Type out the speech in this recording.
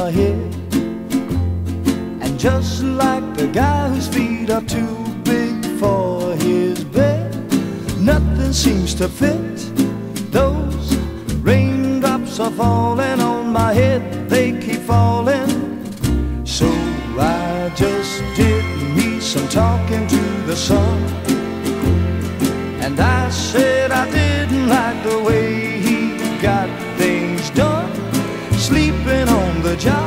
my head. And just like the guy whose feet are too big for his bed, nothing seems to fit. Those raindrops are falling on my head, they keep falling. So I just did me some talking to the sun, and I said I didn't like the way he got things done, sleeping on the job.